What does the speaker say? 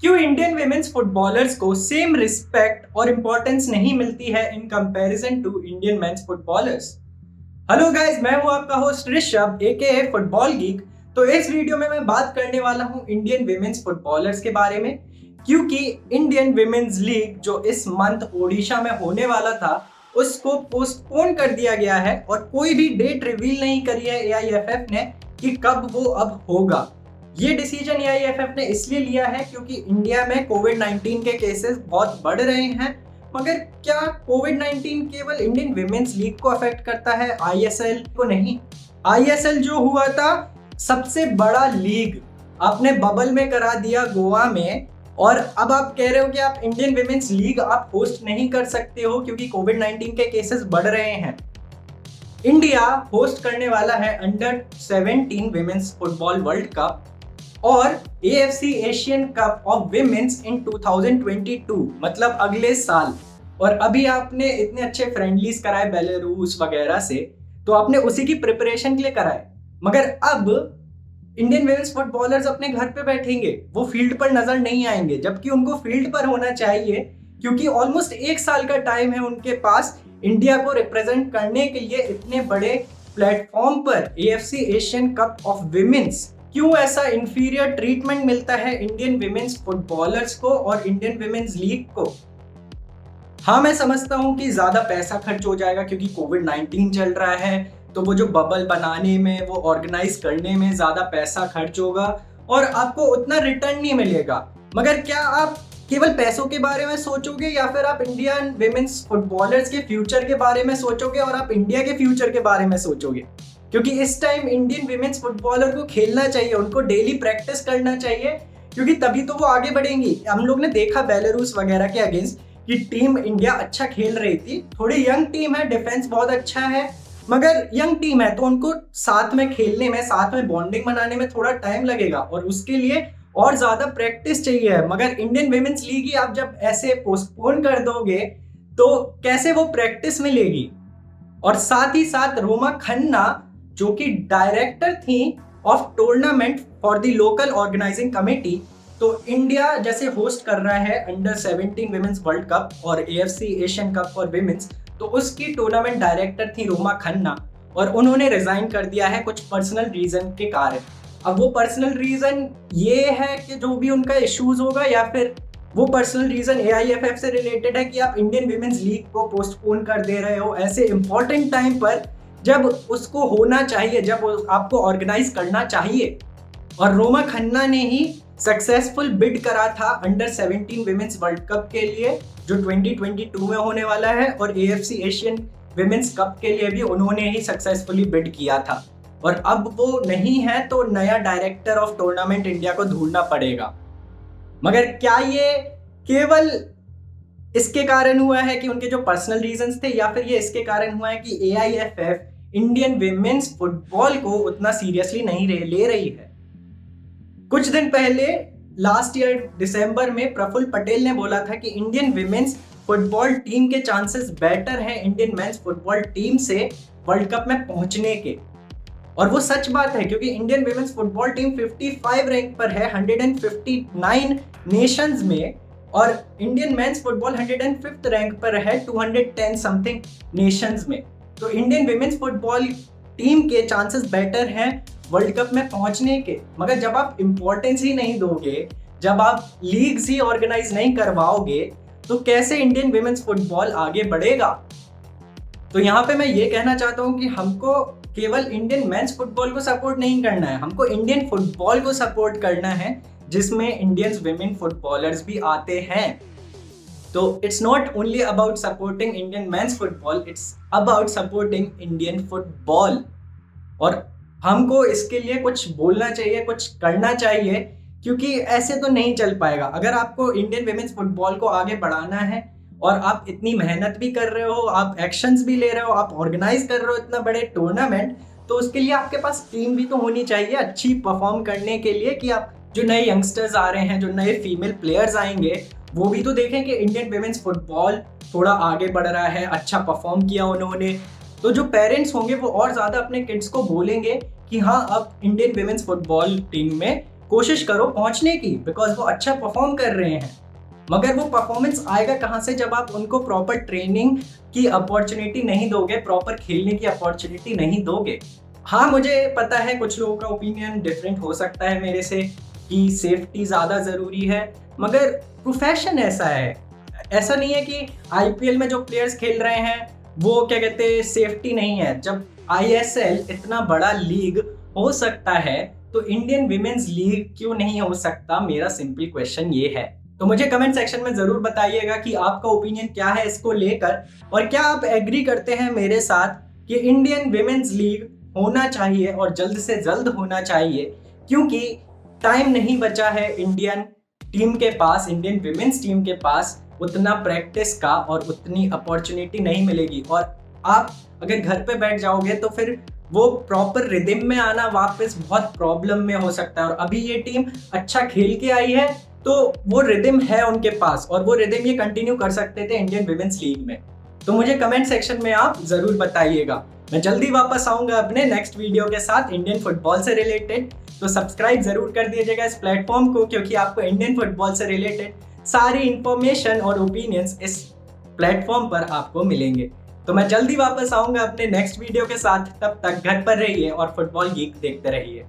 क्यों Indian women's footballers को same respect और इंपॉर्टेंस नहीं मिलती है in comparison to Indian men's footballers. Hello guys, मैं हूं आपका host Rishabh AK football geek. तो इस वीडियो में मैं बात करने वाला हूं इंडियन विमेन्स फुटबॉलर्स के बारे में, क्योंकि इंडियन विमेन्स लीग जो इस मंथ ओडिशा में होने वाला था उसको पोस्टपोन कर दिया गया है और कोई भी डेट रिवील नहीं करी है एआईएफएफ ने कि कब वो अब होगा। ये डिसीजन एआईएफएफ ने इसलिए लिया है क्योंकि इंडिया में कोविड-19 के केसेस बहुत बढ़ रहे हैं। मगर क्या कोविड-19 केवल इंडियन विमेन्स लीग को अफेक्ट करता है, आईएसएल को नहीं? आईएसएल जो हुआ था सबसे बड़ा लीग आपने बबल में करा दिया गोवा में, और अब आप कह रहे हो कि आप इंडियन विमेन्स लीग आप होस्ट नहीं कर सकते हो क्योंकि कोविड-19 के केसेस बढ़ रहे हैं। इंडिया होस्ट करने वाला है under 17 women's football world cup और AFC Asian cup of women's in 2022, मतलब अगले साल। और अभी आपने इतने अच्छे फ्रेंडलीज कराए बेलारूस वगैरह से, तो आपने उसी की प्रिपरेशन के लिए कराए। मगर अब इंडियन विमेन्स फुटबॉलर्स अपने घर पे बैठेंगे, वो फील्ड पर नजर नहीं आएंगे, जबकि उनको फील्ड पर होना चाहिए क्योंकि ऑलमोस्ट 1 साल का टाइम है उनके पास इंडिया को रिप्रेजेंट करने के लिए इतने बड़े प्लेटफॉर्म पर AFC Asian cup of women's. क्यों ऐसा इंफीरियर ट्रीटमेंट मिलता है इंडियन विमेन्स फुटबॉलर्स को और इंडियन विमेन्स लीग को? हाँ, मैं समझता हूँ कि ज्यादा पैसा खर्च हो जाएगा क्योंकि कोविड-19 चल रहा है, तो वो जो बबल बनाने में, वो ऑर्गेनाइज करने में ज्यादा पैसा खर्च होगा और आपको उतना रिटर्न नहीं मिलेगा। मगर क्या आप केवल पैसों के बारे में सोचोगे या फिर आप इंडियन विमेन्स फुटबॉलर्स के फ्यूचर के बारे में सोचोगे और आप इंडिया के फ्यूचर के बारे में सोचोगे? क्योंकि इस टाइम इंडियन विमेन्स फुटबॉलर को खेलना चाहिए, उनको डेली प्रैक्टिस करना चाहिए, क्योंकि तभी तो वो आगे बढ़ेंगी। हम लोग ने देखा बेलारूस वगैरह के अगेंस्ट कि टीम इंडिया अच्छा खेल रही थी। थोड़ी यंग टीम है, डिफेंस बहुत अच्छा है, मगर यंग टीम है तो उनको साथ में खेलने में, साथ में बॉन्डिंग बनाने में थोड़ा टाइम लगेगा और उसके लिए और ज्यादा प्रैक्टिस चाहिए। मगर इंडियन विमेन्स लीग ही आप जब ऐसे पोस्टपोन कर दोगे तो कैसे वो प्रैक्टिस मिलेगी? और साथ ही साथ रोमा खन्ना जो कि डायरेक्टर थी of tournament for the local organizing committee, तो इंडिया जैसे होस्ट कर रहा है अंडर 17 विमेन्स वर्ल्ड कप और AFC Asian cup for women's, तो उसकी टूर्नामेंट डायरेक्टर थी रोमा खन्ना और उन्होंने रिजाइन कर दिया है कुछ पर्सनल रीजन के कारण। अब वो पर्सनल रीजन ये है कि जो भी उनका इश्यूज होगा, या फिर वो पर्सनल रीजन AIFF से रिलेटेड है कि आप इंडियन विमेन्स लीग को पोस्टपोन कर दे रहे हो ऐसे इंपॉर्टेंट टाइम पर जब उसको होना चाहिए, जब आपको ऑर्गेनाइज करना चाहिए। और रोमा खन्ना ने ही सक्सेसफुल बिड करा था अंडर 17 विमेन्स वर्ल्ड कप के लिए जो 2022 में होने वाला है, और AFC एशियन विमेन्स कप के लिए भी उन्होंने ही सक्सेसफुली बिड किया था। और अब वो नहीं है तो नया डायरेक्टर ऑफ टूर्नामेंट इंडिया को ढूंढना पड़ेगा। मगर क्या ये केवल इसके कारण हुआ है कि उनके जो पर्सनल रीजंस थे, या फिर ये इसके कारण हुआ है कि AIFF इंडियन विमेन्स फुटबॉल को उतना सीरियसली नहीं ले रही है? कुछ दिन पहले लास्ट ईयर दिसंबर में प्रफुल्ल पटेल ने बोला था कि इंडियन विमेन्स फुटबॉल टीम के चांसेस बेटर हैं इंडियन मेंस फुटबॉल टीम से वर्ल्ड कप में पहुंचने के। और वो सच बात है क्योंकि Indian women's football team 55 rank पर है 159 नेशंस में, और Indian mains football 105th rank पर है 210 समथिंग नेशंस में। तो इंडियन विमेन्स फुटबॉल टीम के चांसेस बेटर हैं वर्ल्ड कप में पहुंचने के। मगर जब आप इंपॉर्टेंस ही नहीं दोगे, जब आप लीग्स ही ऑर्गेनाइज नहीं करवाओगे, तो कैसे इंडियन विमेन्स फुटबॉल आगे बढ़ेगा? तो यहाँ पे मैं ये कहना चाहता हूँ कि हमको केवल इंडियन मेंस फुटबॉल को सपोर्ट नहीं करना है, हमको इंडियन फुटबॉल को सपोर्ट करना है जिसमें इंडियन विमेन फुटबॉलर्स भी आते हैं। तो it's not only about supporting Indian mains football, it's about supporting Indian football. और हमको इसके लिए कुछ बोलना चाहिए, कुछ करना चाहिए, क्योंकि ऐसे तो नहीं चल पाएगा। अगर आपको इंडियन विमेन्स फुटबॉल को आगे बढ़ाना है और आप इतनी मेहनत भी कर रहे हो, आप एक्शंस भी ले रहे हो, आप ऑर्गेनाइज कर रहे हो इतना बड़े टूर्नामेंट, तो उसके लिए आपके पास टीम भी तो होनी चाहिए अच्छी परफॉर्म करने के लिए, कि आप जो नए यंगस्टर्स आ रहे हैं, जो नए फीमेल प्लेयर्स आएंगे, वो भी तो देखें कि इंडियन विमेन्स फुटबॉल थोड़ा आगे बढ़ रहा है, अच्छा परफॉर्म किया उन्होंने। तो जो पेरेंट्स होंगे वो और ज़्यादा अपने किड्स को बोलेंगे कि हाँ, अब इंडियन विमेन्स फुटबॉल टीम में कोशिश करो पहुंचने की, बिकॉज वो अच्छा परफॉर्म कर रहे हैं। मगर वो परफॉर्मेंस आएगा कहाँ से जब आप उनको प्रॉपर ट्रेनिंग की अपॉर्चुनिटी नहीं दोगे, प्रॉपर खेलने की अपॉर्चुनिटी नहीं दोगे। हाँ, मुझे पता है कुछ लोगों का ओपिनियन डिफरेंट हो सकता है मेरे से कि सेफ्टी ज़्यादा ज़रूरी है, मगर प्रोफेशन ऐसा है। ऐसा नहीं है कि आईपीएल में जो प्लेयर्स खेल रहे हैं वो क्या कहते हैं सेफ्टी नहीं है। जब आईएसएल इतना बड़ा लीग हो सकता है तो इंडियन विमेन्स लीग क्यों नहीं हो सकता? मेरा सिंपल क्वेश्चन ये है। तो मुझे कमेंट सेक्शन में जरूर बताइएगा कि आपका ओपिनियन क्या है इसको लेकर, और क्या आप एग्री करते हैं मेरे साथ कि इंडियन विमेन्स लीग होना चाहिए और जल्द से जल्द होना चाहिए, क्योंकि टाइम नहीं बचा है इंडियन टीम के पास, इंडियन विमेन्स टीम के पास उतना प्रैक्टिस का और उतनी अपॉर्चुनिटी नहीं मिलेगी। और आप अगर घर पे बैठ जाओगे तो फिर वो प्रॉपर रिदम में आना वापस बहुत प्रॉब्लम में हो सकता है। और अभी ये टीम अच्छा खेल के आई है तो वो रिदम है उनके पास, और वो रिदम ये कंटिन्यू कर सकते थे इंडियन विमेन्स लीग में। तो मुझे कमेंट सेक्शन में आप जरूर बताइएगा। मैं जल्दी वापस आऊंगा अपने नेक्स्ट वीडियो के साथ इंडियन फुटबॉल से रिलेटेड। तो सब्सक्राइब जरूर कर दीजिएगा इस प्लेटफॉर्म को, क्योंकि आपको इंडियन फुटबॉल से रिलेटेड सारी इंफॉर्मेशन और ओपिनियंस इस प्लेटफॉर्म पर आपको मिलेंगे। तो मैं जल्दी वापस आऊंगा अपने नेक्स्ट वीडियो के साथ। तब तक घर पर रहिए और फुटबॉल गीक देखते रहिए।